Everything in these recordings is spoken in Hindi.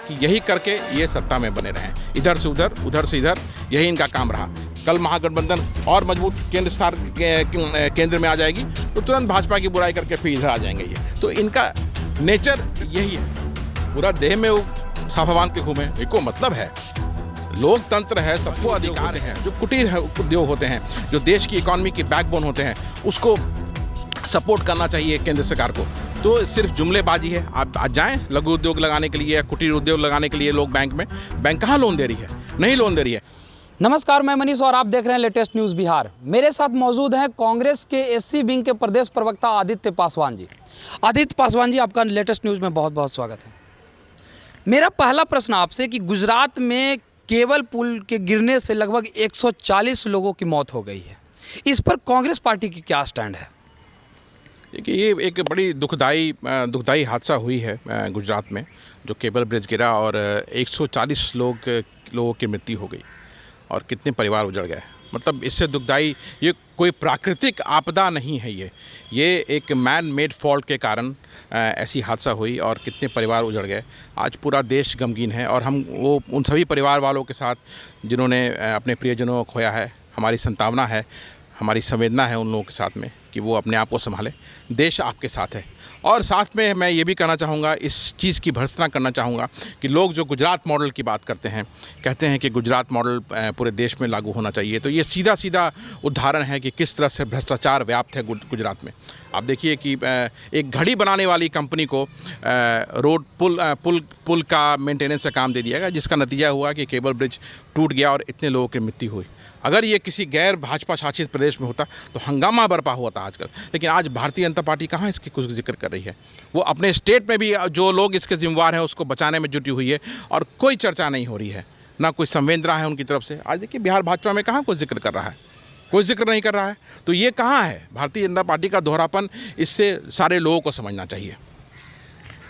कि यही करके ये सत्ता में बने रहें, इधर से उधर से इधर, यही इनका काम रहा। कल महागठबंधन और मजबूत केंद्र में आ जाएगी तो तुरंत भाजपा की बुराई करके फिर इधर आ जाएंगे ये। तो इनका नेचर यही है, पूरा देह में वो साफा बांध के घूमे। इनको मतलब है लोकतंत्र है, सबको अधिकार है। जो कुटीर उद्योग होते हैं, जो देश की इकोनॉमी की बैकबोन होते हैं, उसको सपोर्ट करना चाहिए केंद्र सरकार को। तो सिर्फ जुमलेबाजी है। आप आज जाएं लघु उद्योग लगाने के लिए या कुटीर उद्योग लगाने के लिए लोग बैंक कहाँ लोन दे रही है? नहीं लोन दे रही है। नमस्कार, मैं मनीष और आप देख रहे हैं लेटेस्ट न्यूज़ बिहार। मेरे साथ मौजूद हैं कांग्रेस के एससी विंग के प्रदेश प्रवक्ता आदित्य पासवान जी। आदित्य पासवान जी, आपका लेटेस्ट न्यूज़ में बहुत बहुत स्वागत है। मेरा पहला प्रश्न आपसे कि गुजरात में केबल पुल के गिरने से लगभग 140 लोगों की मौत हो गई है, इस पर कांग्रेस पार्टी की क्या स्टैंड है? देखिए, ये एक बड़ी दुखदाई हादसा हुई है गुजरात में, जो केबल ब्रिज गिरा और 140 लोगों की मृत्यु हो गई और कितने परिवार उजड़ गए। मतलब इससे दुखदाई, ये कोई प्राकृतिक आपदा नहीं है, ये एक मैन मेड फॉल्ट के कारण ऐसी हादसा हुई और कितने परिवार उजड़ गए। आज पूरा देश गमगीन है और हम वो उन सभी परिवार वालों के साथ जिन्होंने अपने प्रियजनों को खोया है, हमारी संतावना है, हमारी संवेदना है उन लोगों के साथ में कि वो अपने आप को संभालें। देश आपके साथ है। और साथ में मैं ये भी कहना चाहूँगा, इस चीज़ की भर्त्सना करना चाहूँगा कि लोग जो गुजरात मॉडल की बात करते हैं, कहते हैं कि गुजरात मॉडल पूरे देश में लागू होना चाहिए। तो ये सीधा उदाहरण है कि किस तरह से भ्रष्टाचार व्याप्त है गुजरात में। आप देखिए कि एक घड़ी बनाने वाली कंपनी को रोड पुल का मेंटेनेंस का काम दे दिया गया, जिसका नतीजा हुआ कि केबल ब्रिज टूट गया और इतने लोगों की मृत्यु हुई। अगर ये किसी गैर भाजपा शासित प्रदेश में होता तो हंगामा बरपा हुआ था आजकल। लेकिन आज भारतीय जनता पार्टी कहाँ इसकी कुछ जिक्र कर रही है। वो अपने स्टेट में भी जो लोग इसके जिम्मेवार हैं उसको बचाने में जुटी हुई है और कोई चर्चा नहीं हो रही है, ना कोई संवेदना है उनकी तरफ से। आज देखिए बिहार भाजपा में कहाँ कोई जिक्र कर रहा है, कोई जिक्र नहीं कर रहा है। तो ये कहाँ है भारतीय जनता पार्टी का दोहरापन? इससे सारे लोगों को समझना चाहिए।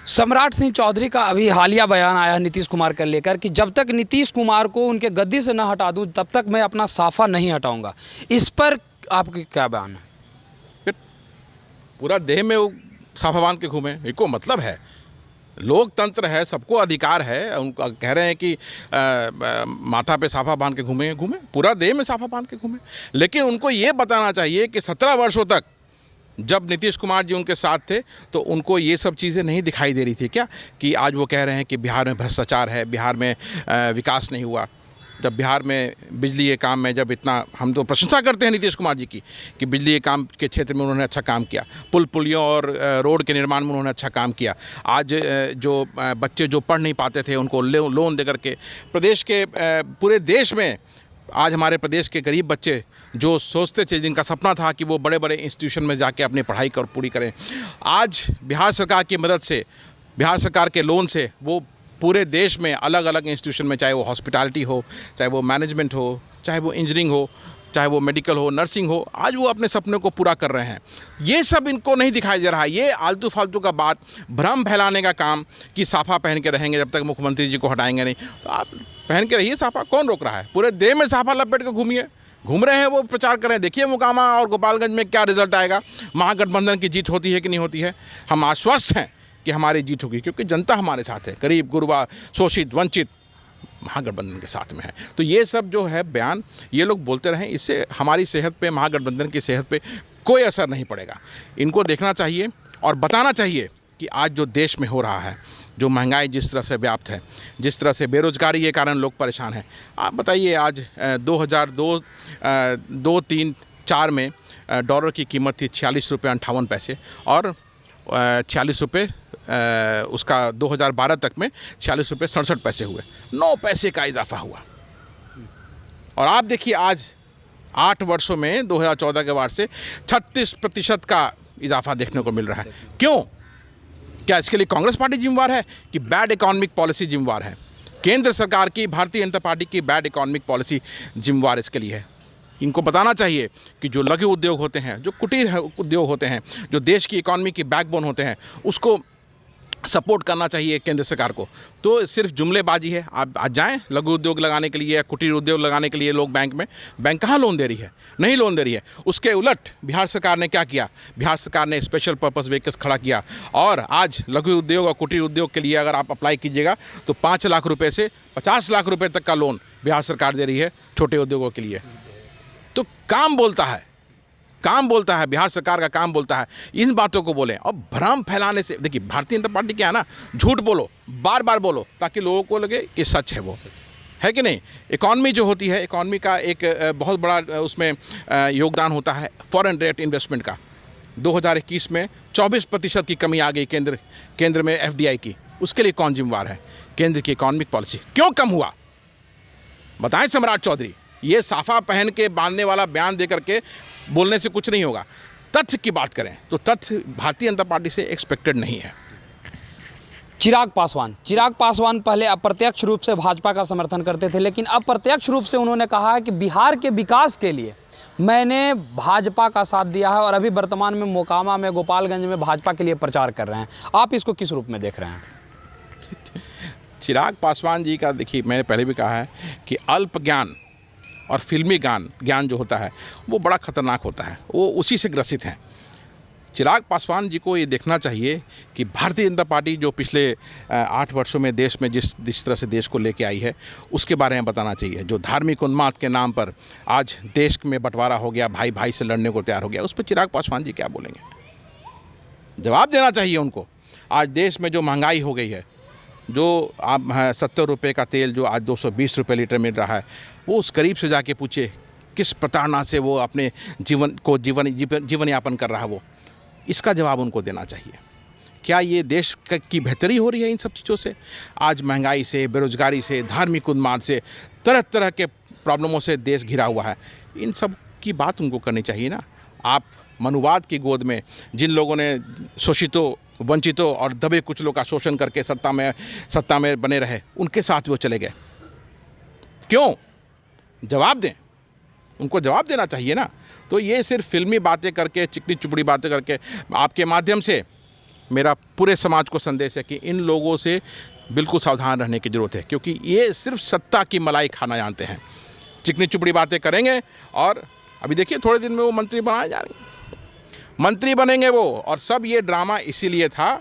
सम्राट सिंह चौधरी का अभी हालिया बयान आया नीतीश कुमार को लेकर कि जब तक नीतीश कुमार को उनके गद्दी से न हटा दूं तब तक मैं अपना साफा नहीं हटाऊंगा। इस पर आपकी क्या बयान है? पूरा देह में वो साफा बांध के घूमे। इनको मतलब है लोकतंत्र है, सबको अधिकार है। उनका कह रहे हैं कि माथा पे साफा बांध के घूमे, पूरा देह में साफा बांध के घूमे। लेकिन उनको ये बताना चाहिए कि 17 वर्षों तक जब नीतीश कुमार जी उनके साथ थे तो उनको ये सब चीज़ें नहीं दिखाई दे रही थी क्या? कि आज वो कह रहे हैं कि बिहार में भ्रष्टाचार है, बिहार में विकास नहीं हुआ। जब बिहार में बिजली के काम में जब इतना, हम तो प्रशंसा करते हैं नीतीश कुमार जी की कि बिजली के काम के क्षेत्र में उन्होंने अच्छा काम किया, पुलियों और रोड के निर्माण में उन्होंने अच्छा काम किया। आज जो बच्चे जो पढ़ नहीं पाते थे उनको लोन दे करके प्रदेश के पूरे देश में, आज हमारे प्रदेश के गरीब बच्चे जो सोचते थे, जिनका सपना था कि वो बड़े बड़े इंस्टीट्यूशन में जाके अपनी पढ़ाई पूरी करें, आज बिहार सरकार की मदद से, बिहार सरकार के लोन से वो पूरे देश में अलग अलग इंस्टीट्यूशन में, चाहे वो हॉस्पिटैलिटी हो, चाहे वो मैनेजमेंट हो, चाहे वो इंजीनियरिंग हो, चाहे वो मेडिकल हो, नर्सिंग हो, आज वो अपने सपने को पूरा कर रहे हैं। ये सब इनको नहीं दिखाई दे रहा है। ये आलतू फालतू का बात, भ्रम फैलाने का काम कि साफा पहन के रहेंगे जब तक मुख्यमंत्री जी को हटाएंगे नहीं। तो आप पहन के रहिए साफा, कौन रोक रहा है? पूरे देह में साफा लपेट के घूम रहे हैं, वो प्रचार कर रहे हैं। देखिए मोकामा और गोपालगंज में क्या रिजल्ट आएगा, महागठबंधन की जीत होती है कि नहीं होती है। हम आश्वस्त हैं कि हमारी जीत होगी, क्योंकि जनता हमारे साथ है, गरीब गुरबा शोषित वंचित महागठबंधन के साथ में है। तो ये सब जो है बयान ये लोग बोलते रहें, इससे हमारी सेहत पे, महागठबंधन की सेहत पे कोई असर नहीं पड़ेगा। इनको देखना चाहिए और बताना चाहिए कि आज जो देश में हो रहा है, जो महंगाई जिस तरह से व्याप्त है, जिस तरह से बेरोजगारी के कारण लोग परेशान हैं। आप बताइए, आज 2002-3-4 में डॉलर की कीमत थी 46 रुपये 58 पैसे और 46 रुपये उसका 2012 तक में 46 रुपये 67 पैसे हुए। 9 पैसे का इजाफा हुआ। और आप देखिए आज 8 वर्षों में 2014 के बाद से 36% का इजाफा देखने को मिल रहा है। क्यों? क्या इसके लिए कांग्रेस पार्टी जिम्मेवार है कि बैड इकोनॉमिक पॉलिसी जिम्मेवार है? केंद्र सरकार की, भारतीय जनता पार्टी की बैड इकोनॉमिक पॉलिसी जिम्मेवार इसके लिए है। इनको बताना चाहिए कि जो लघु उद्योग होते हैं, जो कुटीर उद्योग होते हैं, जो देश की इकोनॉमी की बैकबोन होते हैं, उसको सपोर्ट करना चाहिए केंद्र सरकार को। तो सिर्फ जुमलेबाजी है। आप आज जाएं लघु उद्योग लगाने के लिए या कुटीर उद्योग लगाने के लिए लोग बैंक कहाँ लोन दे रही है? नहीं लोन दे रही है। उसके उलट बिहार सरकार ने क्या किया? बिहार सरकार ने स्पेशल पर्पस व्हीकल्स खड़ा किया और आज लघु उद्योग और कुटीर उद्योग के लिए अगर आप अप्लाई कीजिएगा तो 5 लाख रुपये से 50 लाख रुपये तक का लोन बिहार सरकार दे रही है छोटे उद्योगों के लिए। तो काम बोलता है, बिहार सरकार का काम बोलता है। इन बातों को बोलें और भ्रम फैलाने से, देखिए भारतीय जनता पार्टी क्या है ना, झूठ बोलो, बार बार बोलो ताकि लोगों को लगे कि सच है, वो है कि नहीं। इकॉनमी जो होती है, इकॉनमी का एक बहुत बड़ा उसमें योगदान होता है फॉरेन डायरेक्ट इन्वेस्टमेंट का। 2021 में 24% की कमी आ गई केंद्र में FDI की। उसके लिए कौन जिम्मेवार है? केंद्र की इकोनॉमिक पॉलिसी। क्यों कम हुआ बताएं सम्राट चौधरी। ये साफा पहन के बांधने वाला बयान दे करके बोलने से कुछ नहीं होगा। तथ्य की बात करें तो तथ्य भारतीय जनता पार्टी से एक्सपेक्टेड नहीं है। चिराग पासवान पहले अप्रत्यक्ष रूप से भाजपा का समर्थन करते थे, लेकिन अप्रत्यक्ष रूप से उन्होंने कहा है कि बिहार के विकास के लिए मैंने भाजपा का साथ दिया है और अभी वर्तमान में मोकामा में, गोपालगंज में भाजपा के लिए प्रचार कर रहे हैं। आप इसको किस रूप में देख रहे हैं? चिराग पासवान जी का देखिए, मैंने पहले भी कहा है कि अल्प ज्ञान और फिल्मी ज्ञान जो होता है वो बड़ा खतरनाक होता है, वो उसी से ग्रसित हैं। चिराग पासवान जी को ये देखना चाहिए कि भारतीय जनता पार्टी जो पिछले 8 वर्षों में देश में जिस तरह से देश को लेके आई है उसके बारे में बताना चाहिए। जो धार्मिक उन्माद के नाम पर आज देश में बंटवारा हो गया, भाई भाई से लड़ने को तैयार हो गया, उस पर चिराग पासवान जी क्या बोलेंगे? जवाब देना चाहिए उनको। आज देश में जो महंगाई हो गई है, जो आप 70 रुपये का तेल जो आज 220 रुपये लीटर मिल रहा है, वो उस गरीब से जाके पूछे किस प्रताड़ना से वो अपने जीवन यापन कर रहा है, वो इसका जवाब उनको देना चाहिए। क्या ये देश की बेहतरी हो रही है इन सब चीज़ों से? आज महंगाई से, बेरोजगारी से, धार्मिक उन्माद से, तरह तरह के प्रॉब्लमों से देश घिरा हुआ है। इन सब की बात उनको करनी चाहिए ना। आप मनुवाद की गोद में जिन लोगों ने शोषितों, वंचितों और दबे कुचलों का शोषण करके सत्ता में बने रहे, उनके साथ वो चले गए। क्यों? जवाब दें, उनको जवाब देना चाहिए ना। तो ये सिर्फ फिल्मी बातें करके, चिकनी चुपड़ी बातें करके, आपके माध्यम से मेरा पूरे समाज को संदेश है कि इन लोगों से बिल्कुल सावधान रहने की ज़रूरत है, क्योंकि ये सिर्फ सत्ता की मलाई खाना जानते हैं। चिकनी चुपड़ी बातें करेंगे और अभी देखिए थोड़े दिन में वो मंत्री बनाए जाएंगे, मंत्री बनेंगे वो। और सब ये ड्रामा इसीलिए था।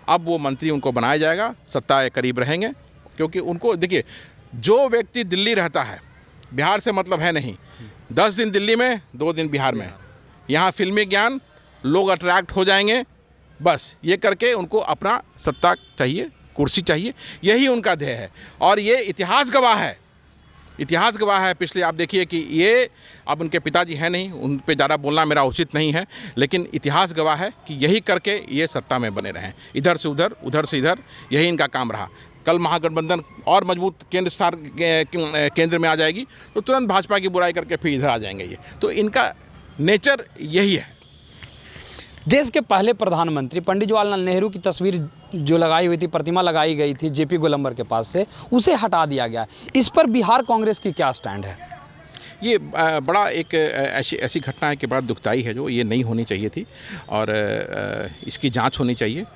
अब वो मंत्री उनको बनाया जाएगा, सत्ता के करीब रहेंगे, क्योंकि उनको देखिए, जो व्यक्ति दिल्ली रहता है, बिहार से मतलब है नहीं, 10 दिन दिल्ली में 2 दिन बिहार में, यहाँ फिल्मी ज्ञान, लोग अट्रैक्ट हो जाएंगे, बस ये करके उनको अपना सत्ता चाहिए, कुर्सी चाहिए, यही उनका ध्येय है। और ये इतिहास गवाह है। पिछले आप देखिए कि ये अब उनके पिताजी हैं नहीं, उन पे ज़्यादा बोलना मेरा उचित नहीं है, लेकिन इतिहास गवाह है कि यही करके ये सत्ता में बने रहें, इधर से उधर, उधर से इधर, यही इनका काम रहा। कल महागठबंधन और मजबूत केंद्र में आ जाएगी तो तुरंत भाजपा की बुराई करके फिर इधर आ जाएंगे ये। तो इनका नेचर यही है। देश के पहले प्रधानमंत्री पंडित जवाहरलाल नेहरू की तस्वीर जो लगाई हुई थी, प्रतिमा लगाई गई थी JP गोलंबर के पास से, उसे हटा दिया गया। इस पर बिहार कांग्रेस की क्या स्टैंड है? ये बड़ा एक ऐसी घटना है कि बड़ा दुखदाई है, जो ये नहीं होनी चाहिए थी और इसकी जांच होनी चाहिए।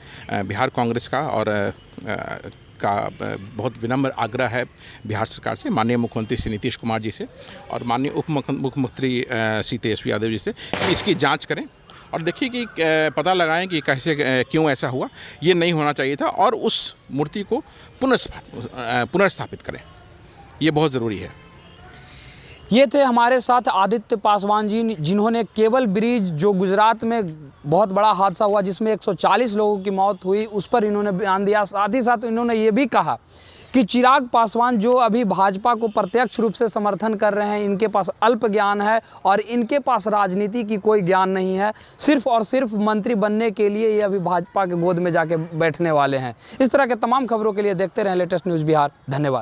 बिहार कांग्रेस का और बहुत विनम्र आग्रह है बिहार सरकार से, माननीय मुख्यमंत्री श्री नीतीश कुमार जी से और माननीय उप मुख्यमंत्री श्री तेजस्वी यादव जी से कि इसकी जांच करें और देखिए कि पता लगाएं कि कैसे, क्यों ऐसा हुआ। ये नहीं होना चाहिए था और उस मूर्ति को पुनर्स्थापित करें, ये बहुत ज़रूरी है। ये थे हमारे साथ आदित्य पासवान जी, जिन्होंने केबल ब्रिज जो गुजरात में बहुत बड़ा हादसा हुआ जिसमें 140 लोगों की मौत हुई, उस पर इन्होंने बयान दिया। साथ ही साथ इन्होंने ये भी कहा कि चिराग पासवान जो अभी भाजपा को प्रत्यक्ष रूप से समर्थन कर रहे हैं, इनके पास अल्प ज्ञान है और इनके पास राजनीति की कोई ज्ञान नहीं है, सिर्फ और सिर्फ मंत्री बनने के लिए ये अभी भाजपा के गोद में जाके बैठने वाले हैं। इस तरह के तमाम खबरों के लिए देखते रहें लेटेस्ट न्यूज़ बिहार। धन्यवाद।